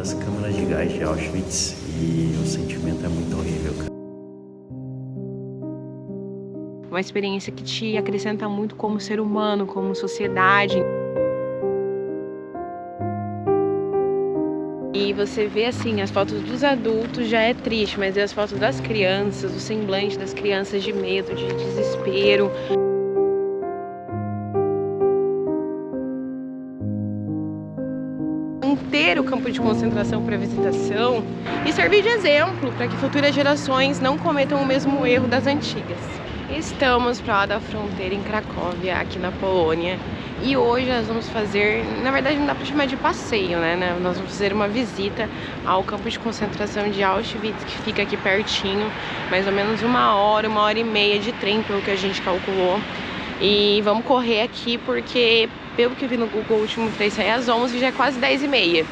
das câmaras de gás de Auschwitz e o sentimento é muito horrível, cara. Uma experiência que te acrescenta muito como ser humano, como sociedade. E você vê assim, as fotos dos adultos já é triste, mas ver as fotos das crianças, o semblante das crianças de medo, de desespero. Ter o campo de concentração para visitação e servir de exemplo para que futuras gerações não cometam o mesmo erro das antigas. Estamos para lá da fronteira em Cracóvia, aqui na Polônia, e hoje nós vamos fazer, na verdade não dá para chamar de passeio, né? Nós vamos fazer uma visita ao campo de concentração de Auschwitz, que fica aqui pertinho, mais ou menos uma hora e meia de trem, pelo que a gente calculou. E vamos correr aqui porque, pelo que vi no Google, o último trem sai às 11 e já é quase 10h30.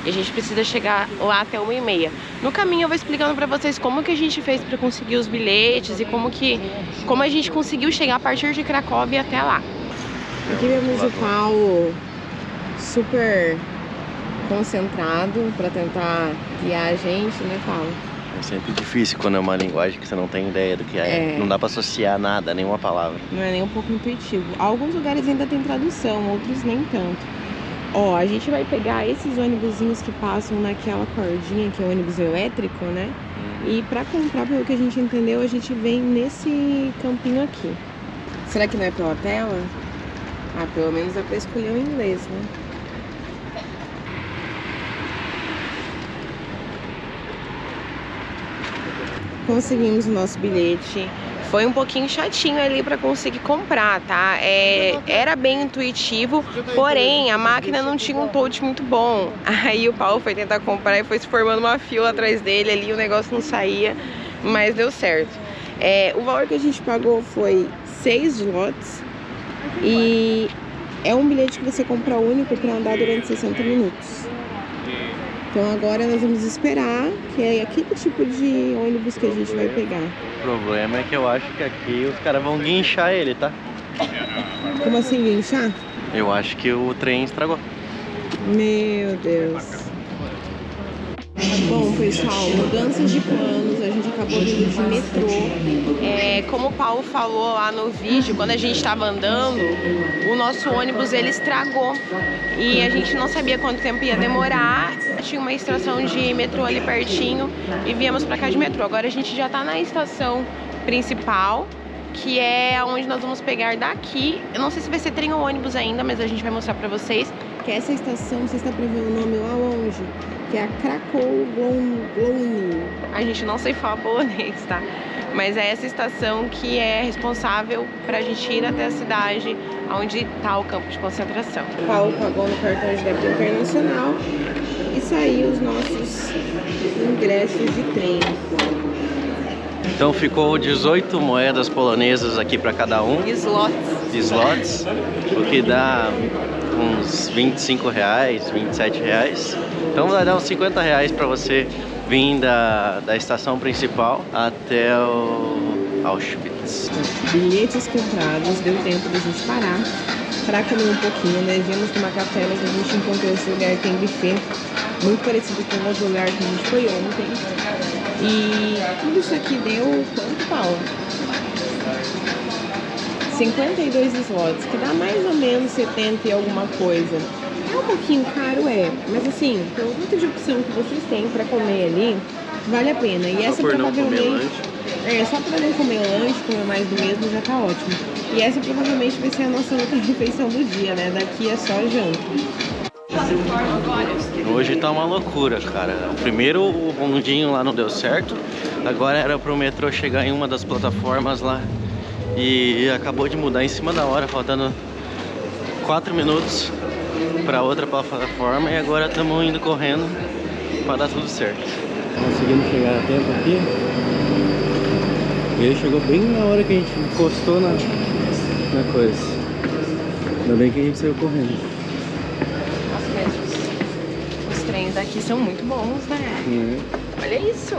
E a gente precisa chegar lá até 1h30. No caminho eu vou explicando pra vocês como que a gente fez pra conseguir os bilhetes e como a gente conseguiu chegar a partir de Cracóvia até lá. Aqui vemos o Paulo super concentrado pra tentar guiar a gente, né, Paulo? É sempre difícil quando é uma linguagem que você não tem ideia do que é. Não dá pra associar nada, nenhuma palavra. Não é nem um pouco intuitivo. Alguns lugares ainda tem tradução, outros nem tanto. Ó, a gente vai pegar esses ônibusinhos que passam naquela cordinha, que é o ônibus elétrico, né? E pra comprar, pelo que a gente entendeu, a gente vem nesse campinho aqui. Será que não é pela tela? Ah, pelo menos é pra escolher o inglês, né? Conseguimos o nosso bilhete. Foi um pouquinho chatinho ali para conseguir comprar, tá? Era bem intuitivo, porém a máquina não tinha um touch muito bom. Aí o Paulo foi tentar comprar e foi se formando uma fila atrás dele ali, o negócio não saía, mas deu certo. O valor que a gente pagou foi 6 zlotys e é um bilhete que você compra único para andar durante 60 minutos. Então agora nós vamos esperar, que é aquele tipo de ônibus que a gente vai pegar. O problema é que eu acho que aqui os caras vão guinchar ele, tá? Como assim, guinchar? Eu acho que o trem estragou. Meu Deus. Bom, pessoal, mudanças de planos, a gente acabou vindo de metrô. Como o Paulo falou lá no vídeo, quando a gente estava andando, o nosso ônibus ele estragou e a gente não sabia quanto tempo ia demorar. Tinha uma estação de metrô ali pertinho e viemos pra cá de metrô. Agora a gente já tá na estação principal, que é onde nós vamos pegar daqui. Eu não sei se vai ser trem ou ônibus ainda, mas a gente vai mostrar pra vocês. Que essa estação, você está pra ver o nome lá longe, que é a Kraków-Główny. A gente não sei falar polonês, tá? Mas é essa estação que é responsável pra gente ir até a cidade onde tá o campo de concentração. O Paulo pagou no cartão de débito internacional e saiu os nossos ingressos de trem. Então ficou 18 moedas polonesas aqui para cada um. Slots, o que dá uns 25 reais, 27 reais. Então vai dar uns 50 reais para você vir da estação principal até o Auschwitz. Bilhetes comprados, deu tempo da gente parar para comer um pouquinho, né? Viemos tomar café, mas a gente encontrou esse lugar que tem buffet, muito parecido com o outro lugar que a gente foi ontem. E tudo isso aqui deu quanto, Paulo? 52 slots, que dá mais ou menos 70 e alguma coisa. É um pouquinho caro, mas assim, pelo tanto de opção que vocês têm pra comer ali, vale a pena. E essa provavelmente... só pra não comer lanche, comer mais do mesmo, já tá ótimo. E essa provavelmente vai ser a nossa outra refeição do dia, né? Daqui é só janta. Hoje tá uma loucura, cara. Primeiro o bondinho lá não deu certo. Agora era pro metrô chegar em uma das plataformas lá. E acabou de mudar em cima da hora, faltando 4 minutos para outra plataforma. E agora estamos indo correndo para dar tudo certo. Conseguimos chegar a tempo aqui. E ele chegou bem na hora que a gente encostou na coisa. Ainda bem que a gente saiu correndo. Os trens aqui são muito bons, né? Olha isso!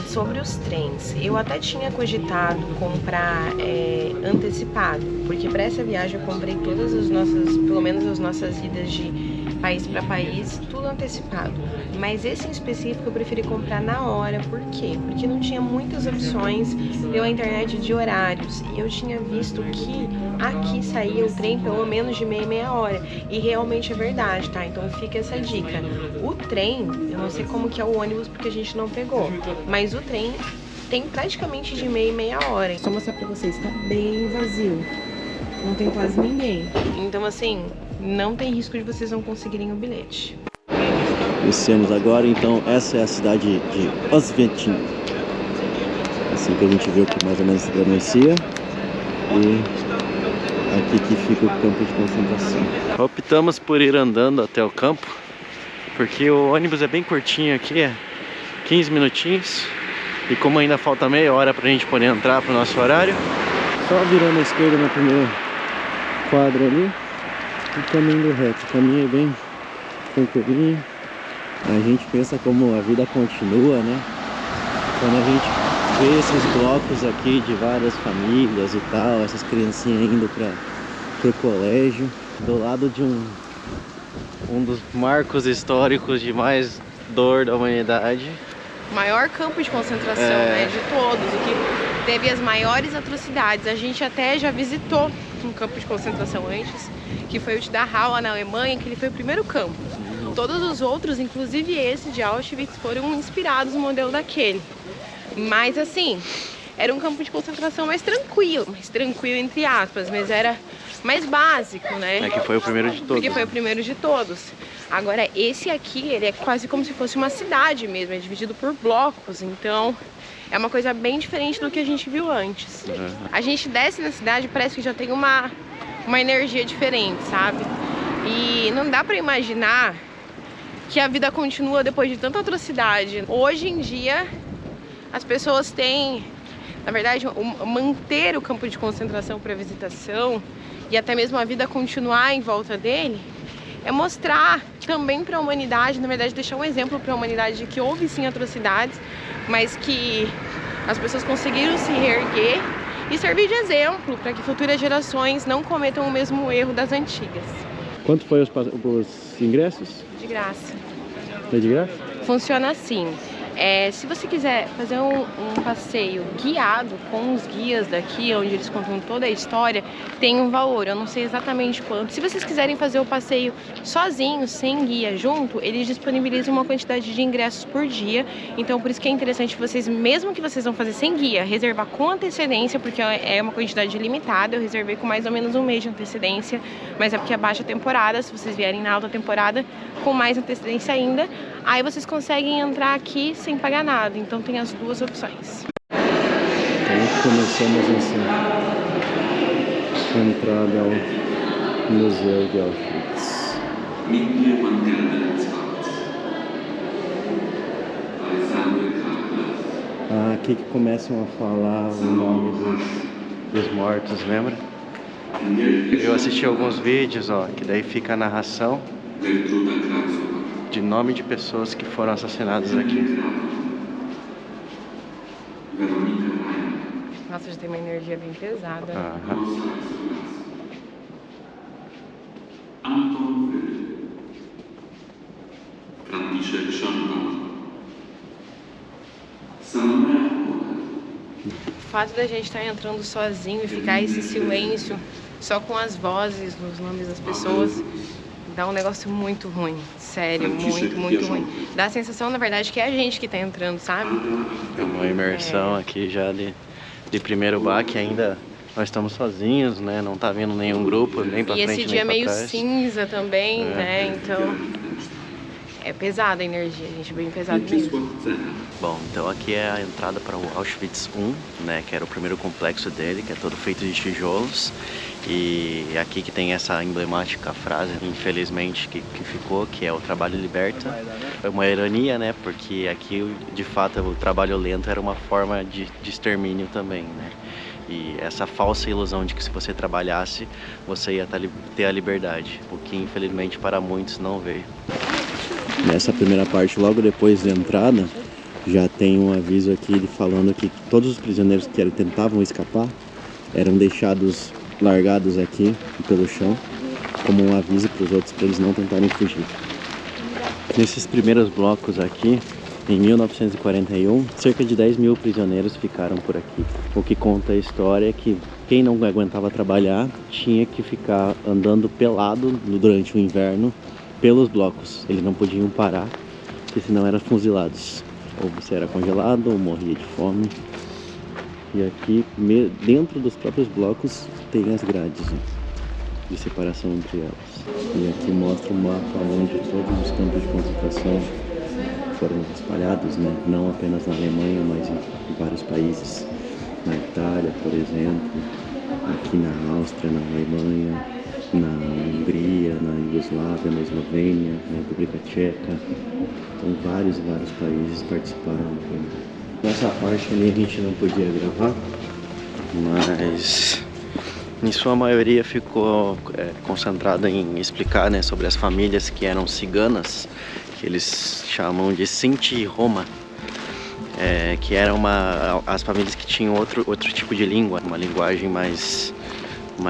Sobre os trens, eu até tinha cogitado comprar antecipado, porque para essa viagem eu comprei todas as nossas, pelo menos as nossas idas de país para país, tudo antecipado. Mas esse em específico eu preferi comprar na hora. Por quê? Porque não tinha muitas opções pela internet de horários. E eu tinha visto que aqui saía o trem pelo menos de meia hora. E realmente é verdade, tá? Então fica essa dica. O trem, eu não sei como que é o ônibus porque a gente não pegou. Mas o trem tem praticamente de meia hora. Só mostrar pra vocês, tá bem vazio. Não tem quase ninguém. Então assim, não tem risco de vocês não conseguirem o bilhete. Descemos agora, então essa é a cidade de Oswiecim. Assim que a gente viu que mais ou menos se pronuncia. E aqui que fica o campo de concentração. Optamos por ir andando até o campo, porque o ônibus é bem curtinho aqui, é 15 minutinhos. E como ainda falta meia hora pra gente poder entrar pro nosso horário, só virando à esquerda na primeira quadra ali e caminhando reto. O caminho é bem tranquilinho. A gente pensa como a vida continua, né? Quando a gente vê esses blocos aqui de várias famílias e tal, essas criancinhas indo pro colégio, do lado de um dos marcos históricos de mais dor da humanidade. Maior campo de concentração, né, de todos, o que teve as maiores atrocidades. A gente até já visitou um campo de concentração antes, que foi o de Dachau, lá na Alemanha, que ele foi o primeiro campo. Todos os outros, inclusive esse de Auschwitz, foram inspirados no modelo daquele. Mas assim, era um campo de concentração mais tranquilo entre aspas, mas era mais básico, né? É que foi o primeiro de todos. Porque foi o primeiro de todos. Agora, esse aqui, ele é quase como se fosse uma cidade mesmo, é dividido por blocos, então é uma coisa bem diferente do que a gente viu antes. A gente desce na cidade, parece que já tem uma energia diferente, sabe? E não dá pra imaginar que a vida continua depois de tanta atrocidade. Hoje em dia, as pessoas têm, na verdade, manter o campo de concentração para visitação e até mesmo a vida continuar em volta dele, é mostrar também para a humanidade, na verdade deixar um exemplo para a humanidade de que houve sim atrocidades, mas que as pessoas conseguiram se reerguer e servir de exemplo para que futuras gerações não cometam o mesmo erro das antigas. Quanto foi os ingressos? De graça. Foi de graça? Funciona assim. Se você quiser fazer um passeio guiado com os guias daqui, onde eles contam toda a história, tem um valor, eu não sei exatamente quanto. Se vocês quiserem fazer o passeio sozinhos, sem guia junto, eles disponibilizam uma quantidade de ingressos por dia. Então por isso que é interessante vocês, mesmo que vocês vão fazer sem guia, reservar com antecedência, porque é uma quantidade limitada. Eu reservei com mais ou menos um mês de antecedência, mas é porque é baixa temporada. Se vocês vierem na alta temporada, com mais antecedência ainda, aí vocês conseguem entrar aqui sem pagar nada, então tem as duas opções. Então começamos assim, a entrada ao Museu de Auschwitz. Aqui que começam a falar o nome dos mortos, lembra? Eu assisti alguns vídeos, ó, que daí fica a narração de nome de pessoas que foram assassinadas aqui. Nossa, já tem uma energia bem pesada. O fato da gente estar entrando sozinho e ficar esse silêncio só com as vozes dos nomes das pessoas dá um negócio muito ruim, sério, muito ruim. Dá a sensação, na verdade, que é a gente que tá entrando, sabe? É uma imersão aqui já de primeiro baque, ainda nós estamos sozinhos, né? Não tá vindo nenhum grupo, nem pra frente, nem pra trás. E esse dia é meio cinza também, né? Então é pesada a energia, gente, bem pesada mesmo. Bom, então aqui é a entrada para o Auschwitz I, né? Que era o primeiro complexo dele, que é todo feito de tijolos. E aqui que tem essa emblemática frase, infelizmente, que ficou, que é o trabalho liberta. É uma ironia, né? Porque aqui, de fato, o trabalho lento era uma forma de extermínio também, né? E essa falsa ilusão de que se você trabalhasse, você ia ter a liberdade, o que infelizmente para muitos não veio. Nessa primeira parte, logo depois da entrada, Já tem um aviso aqui falando que todos os prisioneiros que tentavam escapar eram deixados largados aqui pelo chão, como um aviso para os outros, para eles não tentarem fugir. Nesses primeiros blocos aqui, em 1941, cerca de 10 mil prisioneiros ficaram por aqui. O que conta a história é que quem não aguentava trabalhar tinha que ficar andando pelado durante o inverno pelos blocos. Eles não podiam parar, porque senão eram fuzilados. Ou você era congelado ou morria de fome. E aqui, dentro dos próprios blocos, tem as grades, né, de separação entre elas. E aqui mostra um mapa onde todos os campos de concentração foram espalhados, né? Não apenas na Alemanha, mas em vários países. Na Itália, por exemplo, aqui na Áustria, na Alemanha, na Hungria, na Iugoslávia, na Eslovênia, na República Tcheca. Então vários países participaram. Nessa parte ali a gente não podia gravar, mas em sua maioria ficou concentrado em explicar, né, sobre as famílias que eram ciganas, que eles chamam de Sinti Roma, que eram as famílias que tinham outro tipo de língua, uma linguagem mais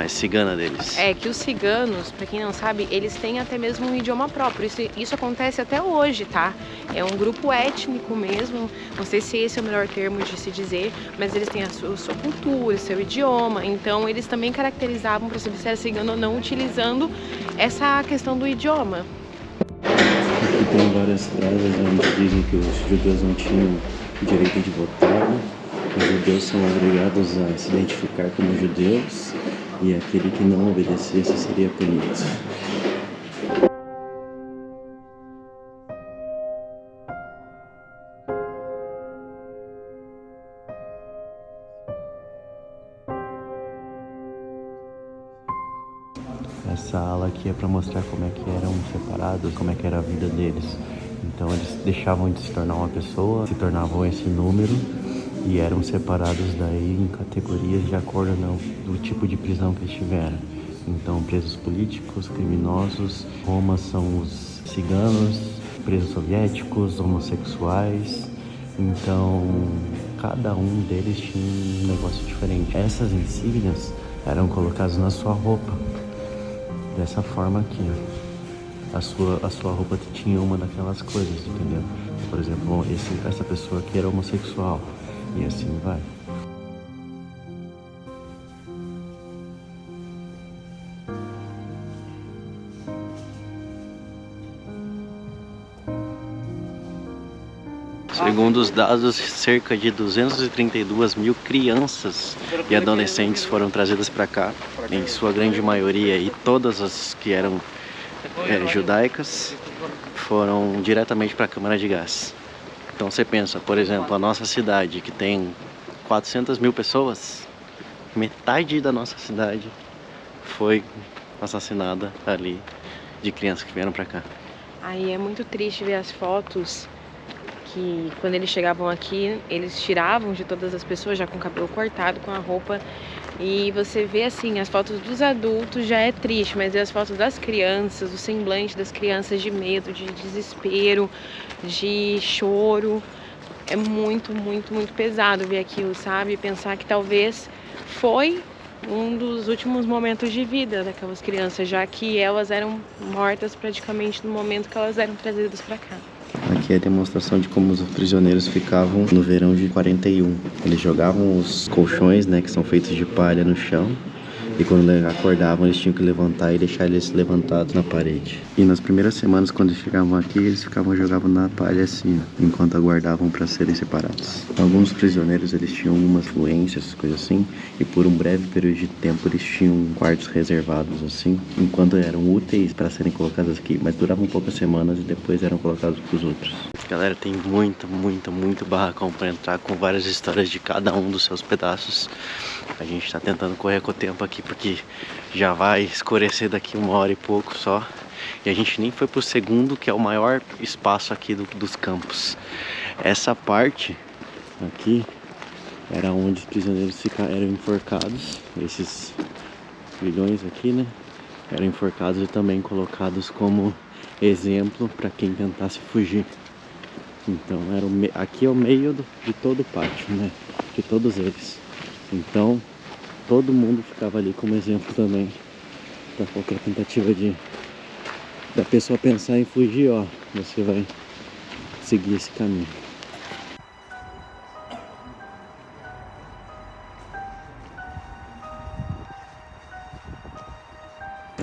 cigana deles. É que os ciganos, pra quem não sabe, eles têm até mesmo um idioma próprio. Isso acontece até hoje, tá? É um grupo étnico mesmo, não sei se esse é o melhor termo de se dizer, mas eles têm a sua cultura, o seu idioma, então eles também caracterizavam para saber se era cigano ou não, utilizando essa questão do idioma. Aqui tem várias frases onde dizem que os judeus não tinham direito de votar, os judeus são obrigados a se identificar como judeus e aquele que não obedecesse seria punido. Essa ala aqui é para mostrar como é que eram separados, como é que era a vida deles. Então eles deixavam de se tornar uma pessoa, se tornavam esse número e eram separados daí em categorias de acordo do tipo de prisão que eles tiveram. Então presos políticos, criminosos, Roma são os ciganos, presos soviéticos, homossexuais. Então cada um deles tinha um negócio diferente. Essas insígnias eram colocadas na sua roupa. Dessa forma aqui, ó. A sua roupa tinha uma daquelas coisas, entendeu? Por exemplo, essa pessoa aqui era homossexual. E assim vai. Segundo os dados, cerca de 232 mil crianças e adolescentes foram trazidas para cá, em sua grande maioria, e todas as que eram judaicas foram diretamente para a câmara de gás. Então você pensa, por exemplo, a nossa cidade, que tem 400 mil pessoas, metade da nossa cidade foi assassinada ali de crianças que vieram para cá. Aí é muito triste ver as fotos que quando eles chegavam aqui, eles tiravam de todas as pessoas já com o cabelo cortado, com a roupa, e você vê assim, as fotos dos adultos já é triste, mas as fotos das crianças, o semblante das crianças de medo, de desespero, de choro, é muito, muito, muito pesado ver aquilo, sabe? Pensar que talvez foi um dos últimos momentos de vida daquelas crianças, já que elas eram mortas praticamente no momento que elas eram trazidas para cá. Aqui é a demonstração de como os prisioneiros ficavam no verão de 41. Eles jogavam os colchões, né, que são feitos de palha, no chão. E quando acordavam, eles tinham que levantar e deixar eles levantados na parede. E nas primeiras semanas, quando chegavam aqui, eles jogavam na palha assim, ó, enquanto aguardavam para serem separados. Alguns prisioneiros, eles tinham algumas doenças, coisas assim, e por um breve período de tempo eles tinham quartos reservados assim, enquanto eram úteis para serem colocados aqui, mas duravam poucas semanas e depois eram colocados para os outros. Galera, tem muito barracão para entrar, com várias histórias de cada um dos seus pedaços. A gente tá tentando correr com o tempo aqui, porque já vai escurecer daqui 1 hora e pouco só. E a gente nem foi pro segundo, que é o maior espaço aqui dos campos. Essa parte aqui era onde os prisioneiros eram enforcados. Esses milhões aqui, né, eram enforcados e também colocados como exemplo para quem tentasse fugir. Então aqui é o meio de todo o pátio, né? De todos eles. Então todo mundo ficava ali como exemplo também para qualquer tentativa da pessoa pensar em fugir, ó, você vai seguir esse caminho.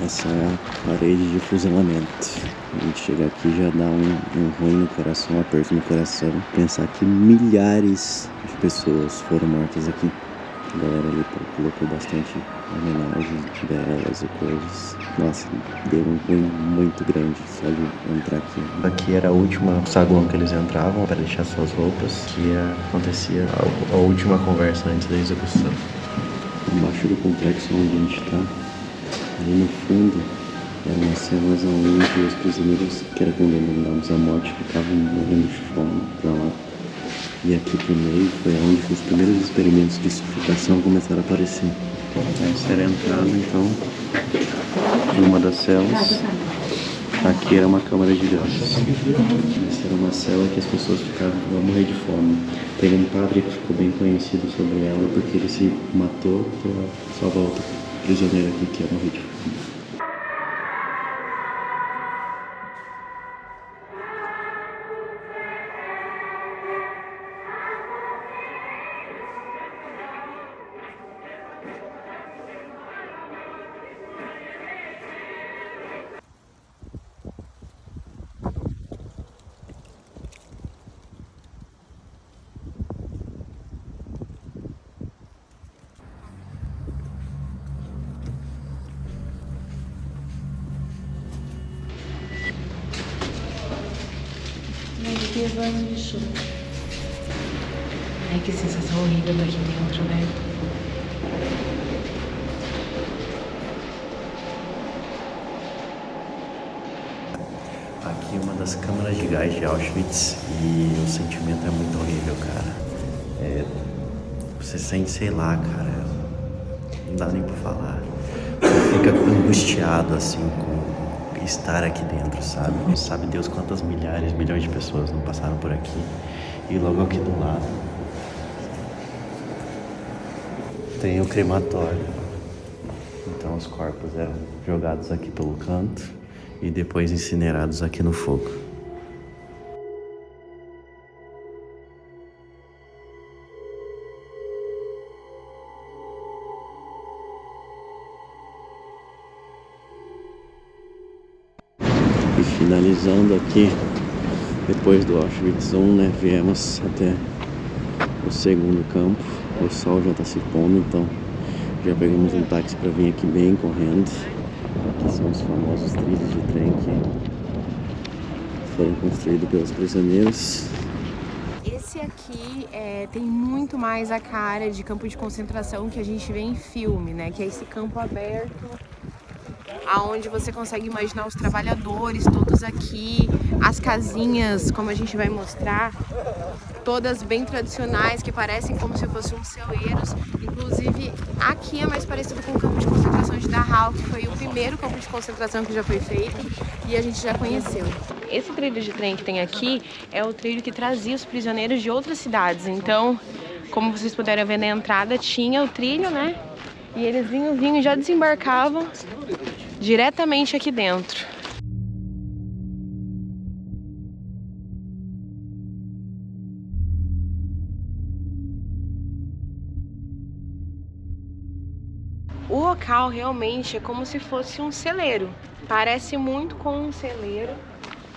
Essa é a parede de fuzilamento. A gente chega aqui já dá um ruim no coração, um aperto no coração. Pensar que milhares de pessoas foram mortas aqui. A galera ali colocou bastante homenagens delas e coisas. Nossa, deu um ruim muito grande só de entrar aqui. Aqui era a última saguão que eles entravam para deixar suas roupas, que acontecia a última conversa antes da execução. Embaixo do complexo onde a gente está, ali no fundo, eram as cenas onde os prisioneiros que eram condenados à morte ficavam morrendo de fome pra lá. E aqui pro meio foi onde os primeiros experimentos de sufocação começaram a aparecer. Essa era a entrada, então, de uma das celas. Aqui era uma câmara de gás. Essa era uma cela que as pessoas ficavam para morrer de fome. Tem um padre que ficou bem conhecido sobre ela porque ele se matou para salvar outro prisioneiro aqui que ia morrer de fome. Ai, que sensação horrível daqui dentro, né? Aqui é uma das câmaras de gás de Auschwitz e o sentimento é muito horrível, cara. Você sente, sei lá, cara, não dá nem pra falar. Você fica angustiado, assim, com estar aqui dentro, sabe? Sabe Deus quantas milhares, milhões de pessoas não passaram por aqui. E logo aqui do lado tem o crematório. Então os corpos eram jogados aqui pelo canto e depois incinerados aqui no fogo. E finalizando aqui, depois do Auschwitz I, né, viemos até o segundo campo. O sol já está se pondo, então já pegamos um táxi para vir aqui bem correndo. Aqui são os famosos trilhos de trem que foram construídos pelos prisioneiros. Esse aqui tem muito mais a cara de campo de concentração que a gente vê em filme, né? Que é esse campo aberto, aonde você consegue imaginar os trabalhadores todos aqui, as casinhas, como a gente vai mostrar, todas bem tradicionais, que parecem como se fossem uns celeiros. Inclusive, aqui é mais parecido com o campo de concentração de Dachau, que foi o primeiro campo de concentração que já foi feito e a gente já conheceu. Esse trilho de trem que tem aqui é o trilho que trazia os prisioneiros de outras cidades. Então, como vocês puderam ver na entrada, tinha o trilho, né? E eles vinham e já desembarcavam diretamente aqui dentro. O local realmente é como se fosse um celeiro. Parece muito com um celeiro.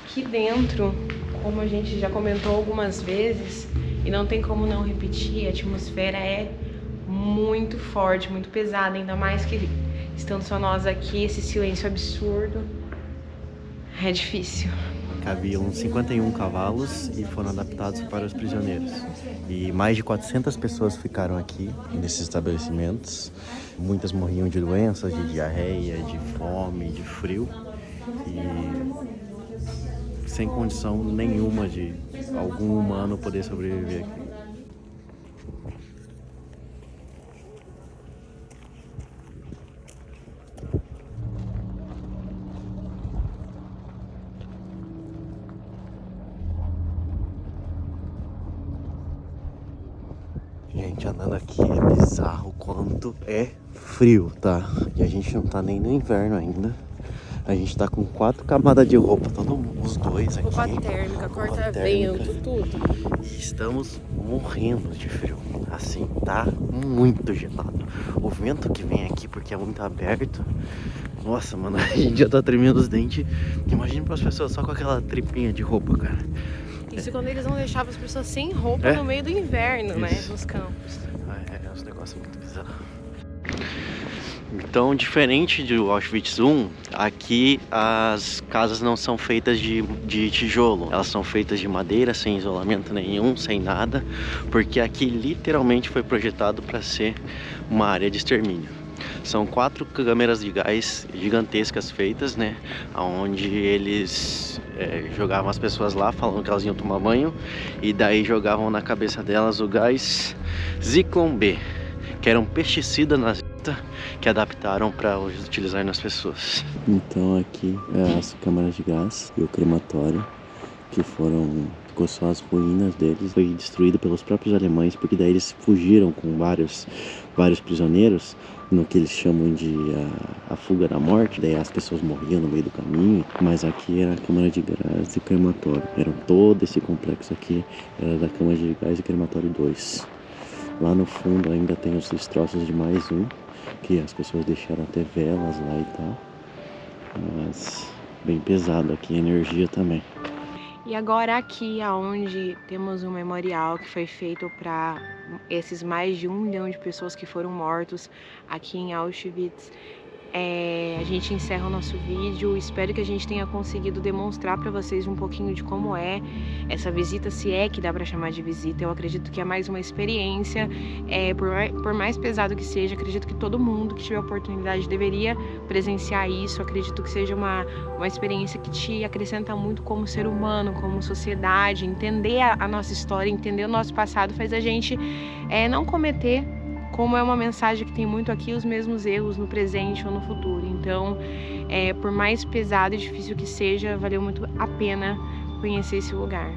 Aqui dentro, como a gente já comentou algumas vezes, e não tem como não repetir, a atmosfera é muito forte, muito pesada, ainda mais que estando só nós aqui, esse silêncio absurdo, é difícil. Cabiam 51 cavalos e foram adaptados para os prisioneiros. E mais de 400 pessoas ficaram aqui, nesses estabelecimentos. Muitas morriam de doenças, de diarreia, de fome, de frio. E sem condição nenhuma de algum humano poder sobreviver aqui. Gente, andando aqui é bizarro quanto é frio, tá? E a gente não tá nem no inverno ainda. A gente tá com 4 camadas de roupa, os dois aqui. Roupa térmica, corta-vento, tudo. E estamos morrendo de frio. Assim, tá muito gelado. O vento que vem aqui, porque é muito aberto. Nossa, mano, a gente já tá tremendo os dentes. Imagina para as pessoas só com aquela tripinha de roupa, cara. Isso quando eles não deixavam as pessoas sem roupa no meio do inverno, né? Nos campos. É um negócio muito bizarro. Então, diferente do Auschwitz 1, aqui as casas não são feitas de tijolo. Elas são feitas de madeira, sem isolamento nenhum, sem nada. Porque aqui literalmente foi projetado para ser uma área de extermínio. São 4 câmeras de gás gigantescas feitas, né? Onde eles jogavam as pessoas lá, falando que elas iam tomar banho. E daí jogavam na cabeça delas o gás Zyklon B, que era um pesticida nazista que adaptaram para utilizar nas pessoas. Então aqui é as câmaras de gás e o crematório, que ficou só as ruínas deles. Foi destruído pelos próprios alemães, porque daí eles fugiram com vários prisioneiros, no que eles chamam de a fuga da morte. Daí as pessoas morriam no meio do caminho. Mas aqui era a câmara de gás e crematório. Era todo esse complexo aqui, era da câmara de gás e crematório 2. Lá no fundo ainda tem os destroços de mais um, que as pessoas deixaram até velas lá e tal. Mas bem pesado aqui, energia também. E agora aqui, onde temos um memorial que foi feito para esses mais de 1 milhão de pessoas que foram mortos aqui em Auschwitz, a gente encerra o nosso vídeo. Espero que a gente tenha conseguido demonstrar para vocês um pouquinho de como é essa visita, se é que dá para chamar de visita. Eu acredito que é mais uma experiência, por mais pesado que seja, acredito que todo mundo que tiver oportunidade deveria presenciar isso. Acredito que seja uma experiência que te acrescenta muito como ser humano, como sociedade. Entender a nossa história, entender o nosso passado faz a gente não cometer, como é uma mensagem que tem muito aqui, os mesmos erros no presente ou no futuro. Então, por mais pesado e difícil que seja, valeu muito a pena conhecer esse lugar.